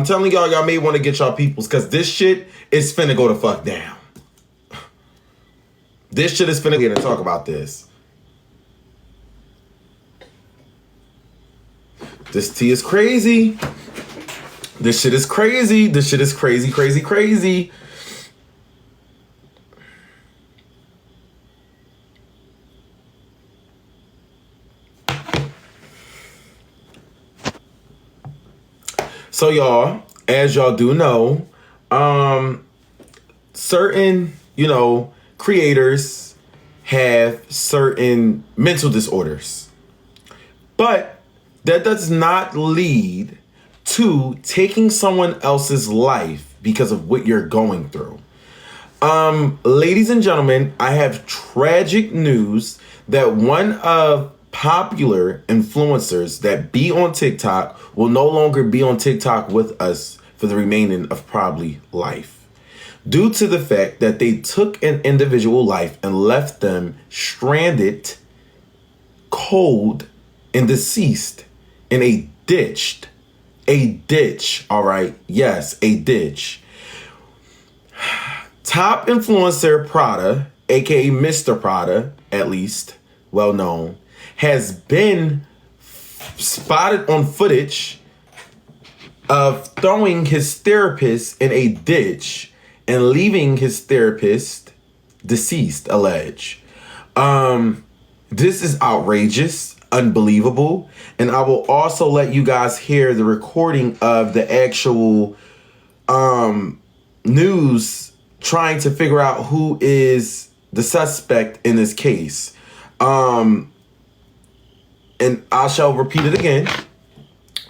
I'm telling y'all, y'all may want to get y'all peoples because this shit is finna go the fuck down. This shit is finna get to talk about this. This tea is crazy. This shit is crazy. This shit is crazy, crazy, crazy. So y'all, as y'all do know, certain, creators have certain mental disorders. But that does not lead to taking someone else's life because of what you're going through. Ladies and gentlemen, I have tragic news that one of popular influencers that be on TikTok will no longer be on TikTok with us for the remaining of probably life, due to the fact that they took an individual life and left them stranded, cold, and deceased in a ditch. All right. Yes, a ditch. Top influencer Prada, aka Mr.Prada, at least well known, has been spotted on footage of throwing his therapist in a ditch and leaving his therapist deceased, alleged. This is outrageous, unbelievable, and I will also let you guys hear the recording of the actual news trying to figure out who is the suspect in this case. And I shall repeat it again.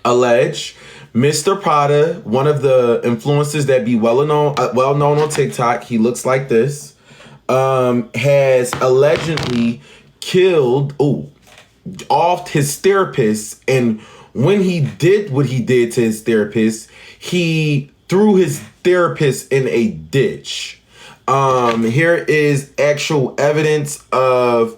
Allege Mr.Prada, one of the influencers that be well known on TikTok, he looks like this, has allegedly killed, off his therapist. And when he did what he did to his therapist, he threw his therapist in a ditch. Here is actual evidence of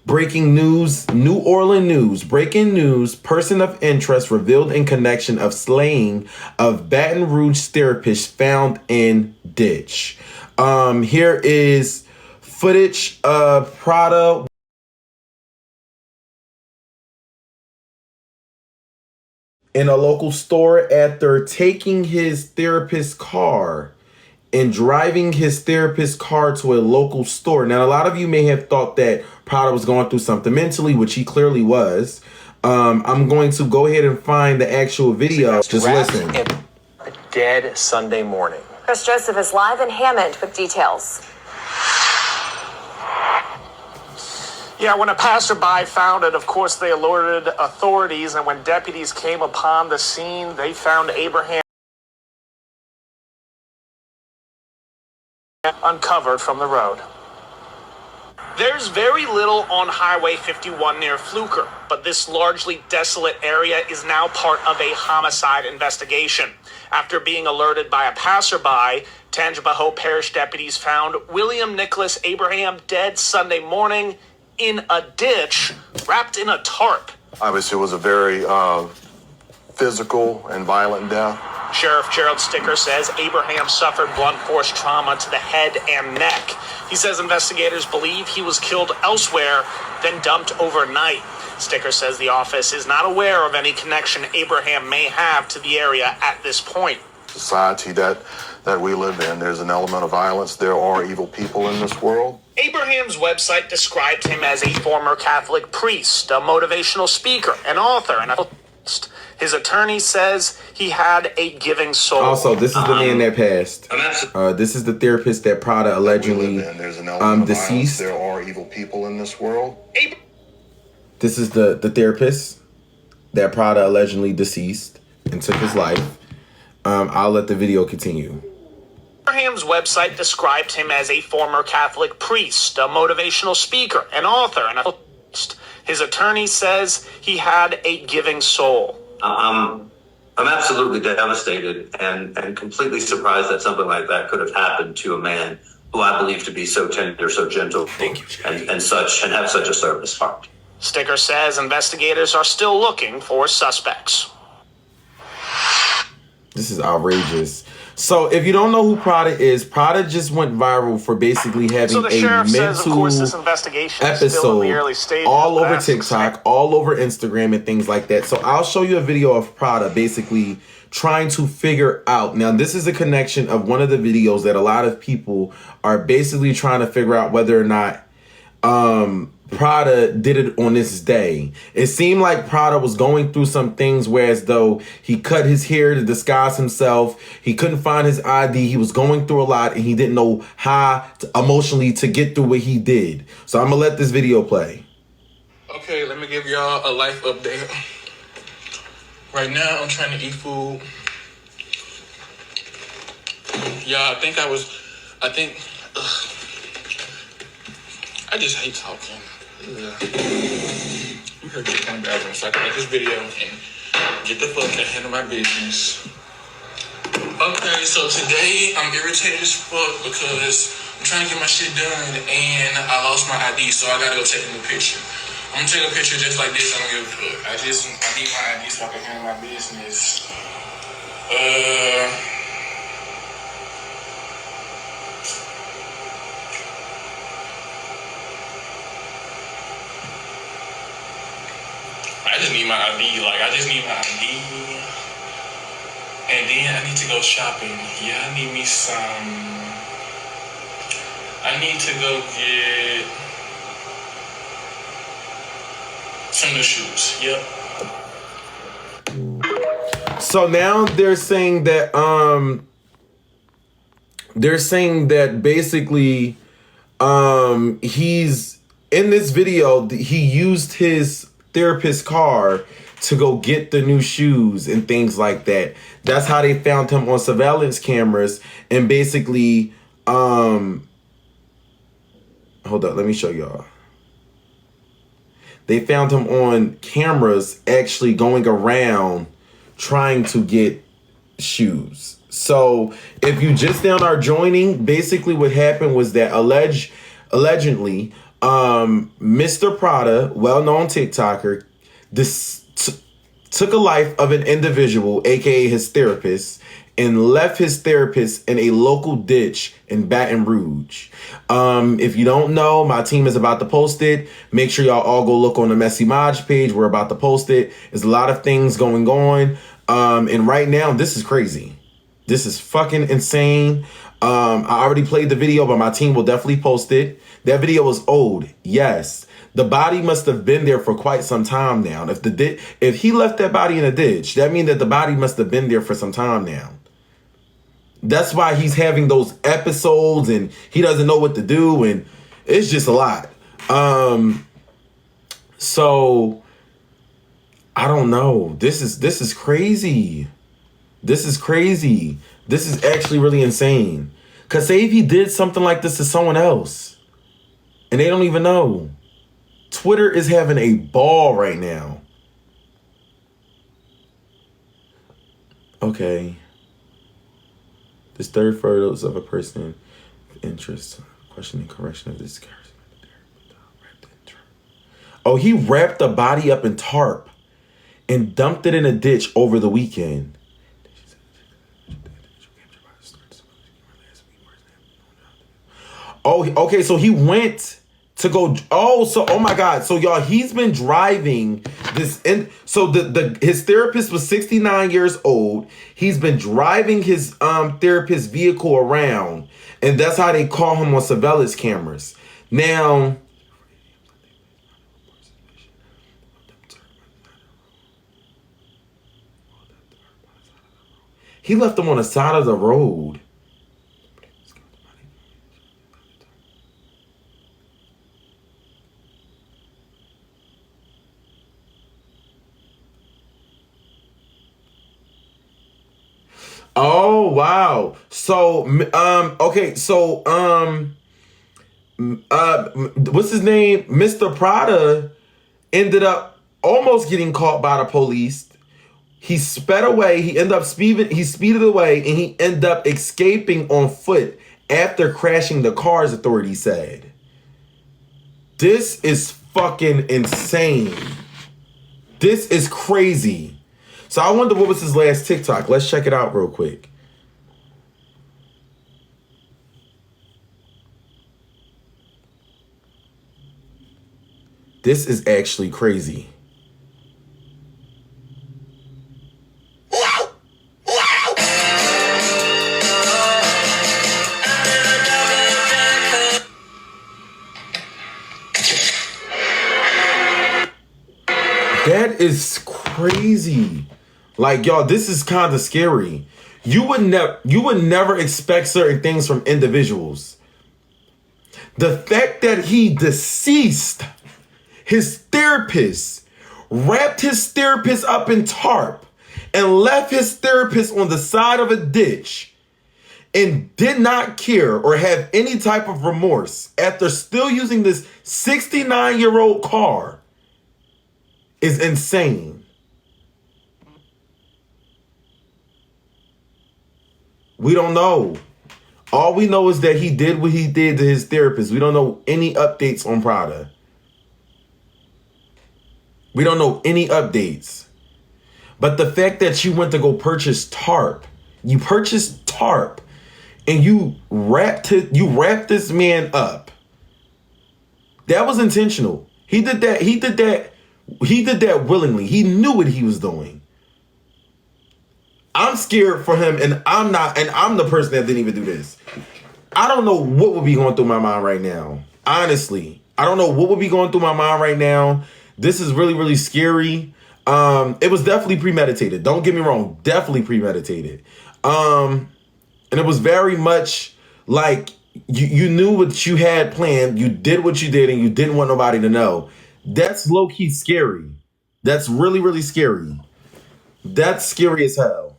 breaking news, New Orleans news, breaking news, person of interest revealed in connection of slaying of Baton Rouge therapist found in ditch. Here is footage of Prada in a local store after taking his therapist's car and driving his therapist's car to a local store. Now, a lot of you may have thought that Prada was going through something mentally, which he clearly was. I'm going to go ahead and find the actual video. Just listen. A dead Sunday morning. Chris Joseph is live in Hammond with details. Yeah, when a passerby found it, of course, they alerted authorities. And when deputies came upon the scene, they found Abraham uncovered from the road. There's very little on Highway 51 near Fluker, but this largely desolate area is now part of a homicide investigation. After being alerted by a passerby, Tangipahoa Parish deputies found William Nicholas Abraham dead Sunday morning in a ditch, wrapped in a tarp. Obviously, it was a very physical and violent death. Sheriff Gerald Sticker says Abraham suffered blunt force trauma to the head and neck. He says investigators believe he was killed elsewhere, then dumped overnight. Sticker says the office is not aware of any connection Abraham may have to the area at this point. Society that we live in, there's an element of violence. There are evil people in this world. Abraham's website described him as a former Catholic priest, a motivational speaker, an author, and a host. His attorney says he had a giving soul. Also, this is the man that passed. This is the therapist that Prada allegedly deceased. There are evil people in this world. This is the therapist that Prada allegedly deceased and took his life. I'll let the video continue. Abraham's website described him as a former Catholic priest, a motivational speaker, an author, and a host. His attorney says he had a giving soul. I'm absolutely devastated and completely surprised that something like that could have happened to a man who I believe to be so tender, so gentle, and have such a service heart. Sticker says investigators are still looking for suspects. This is outrageous. So if you don't know who Prada is, Prada just went viral for basically having So the a sheriff says, of mental course, this investigation is still in the early episode stages. all but over asks TikTok, all over Instagram and things like that. So I'll show you a video of Prada basically trying to figure out. Now, this is a connection of one of the videos that a lot of people are basically trying to figure out whether or not Prada did it on this day. It seemed like Prada was going through some things whereas though he cut his hair to disguise himself. He couldn't find his ID. He was going through a lot and he didn't know how emotionally to get through what he did. So I'm going to let this video play. Okay, let me give y'all a life update. Right now, I'm trying to eat food. Yeah, I just hate talking. Yeah. I'm here to get my bathroom so I can make this video and get the fuck and handle my business. Okay, so today I'm irritated as fuck because I'm trying to get my shit done and I lost my ID, so I gotta go take a new picture. I'm gonna take a picture just like this. I don't give a fuck. I need my ID so I can handle my business. I just need my ID. I just need my ID. And then I need to go shopping. Yeah, I need me some. I need to go get some new shoes. Yep. So now they're saying that basically he's in this video he used his therapist's car to go get the new shoes and things like that. That's how they found him on surveillance cameras and basically hold up, let me show y'all. They found him on cameras actually going around trying to get shoes. So if you just now are joining, basically what happened was that allegedly, Mr.Prada, well-known TikToker, took a life of an individual, aka his therapist, and left his therapist in a local ditch in Baton Rouge. If you don't know, my team is about to post it. Make sure y'all all go look on the Messy Maj page. We're about to post it. There's a lot of things going on. And right now, this is crazy. This is fucking insane. I already played the video, but my team will definitely post it. That video is old. Yes. The body must have been there for quite some time now. If he left that body in a ditch, that means that the body must have been there for some time now. That's why he's having those episodes and he doesn't know what to do and it's just a lot. So I don't know. This is crazy. This is crazy. This is actually really insane. Cause say if he did something like this to someone else and they don't even know. Twitter is having a ball right now. Okay. This third photos of a person of interest, questioning correction of this character. Oh, he wrapped the body up in tarp and dumped it in a ditch over the weekend. Oh, okay, so he went to go. Oh my God. So y'all, he's been driving this. And so his therapist was 69 years old. He's been driving his therapist's vehicle around, and that's how they call him on surveillance cameras. Now, he left them on the side of the road. Oh, wow. So, okay. So, what's his name? Mr.Prada ended up almost getting caught by the police. He sped away. He speeded away and he ended up escaping on foot after crashing the cars, authorities said. This is fucking insane. This is crazy. So I wonder what was his last TikTok. Let's check it out real quick. This is actually crazy. That is crazy. Like, y'all, this is kind of scary. You would never expect certain things from individuals. The fact that he deceased his therapist, wrapped his therapist up in tarp, and left his therapist on the side of a ditch, and did not care or have any type of remorse after still using this 69-year-old car is insane. We don't know. All we know is that he did what he did to his therapist. We don't know any updates on Prada. We don't know any updates. But the fact that you went to go purchase tarp, you purchased tarp, and you wrapped this man up. That was intentional. He did that willingly. He knew what he was doing. I'm scared for him, and I'm the person that didn't even do this. I don't know what would be going through my mind right now. Honestly, I don't know what would be going through my mind right now. This is really, really scary. It was definitely premeditated. Don't get me wrong. Definitely premeditated. And it was very much like you knew what you had planned. You did what you did, and you didn't want nobody to know. That's low-key scary. That's really, really scary. That's scary as hell.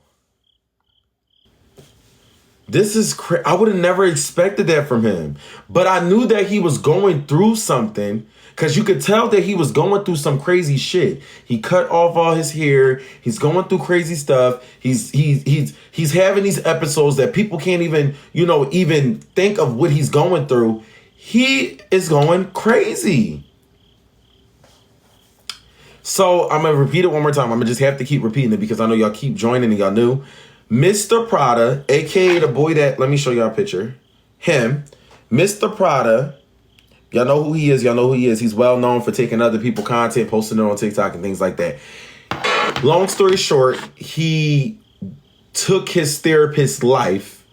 This is crazy. I would have never expected that from him. But I knew that he was going through something, because you could tell that he was going through some crazy shit. He cut off all his hair. He's going through crazy stuff. He's having these episodes that people can't even think of what he's going through. He is going crazy. So I'm going to repeat it one more time. I'm going to just have to keep repeating it because I know y'all keep joining and y'all new. Mr.Prada, a.k.a. the boy that, let me show y'all a picture. Him, Mr.Prada. Y'all know who he is. Y'all know who he is. He's well known for taking other people's content, posting it on TikTok and things like that. Long story short, he took his therapist's life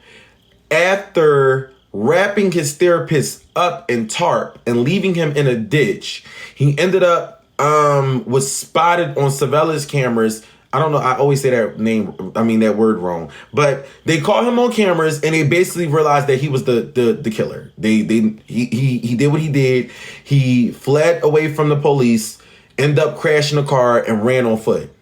after wrapping his therapist up in tarp and leaving him in a ditch. He ended up was spotted on surveillance cameras. I don't know. I always say that word wrong. But they caught him on cameras, and they basically realized that he was the killer. He did what he did. He fled away from the police, ended up crashing a car, and ran on foot.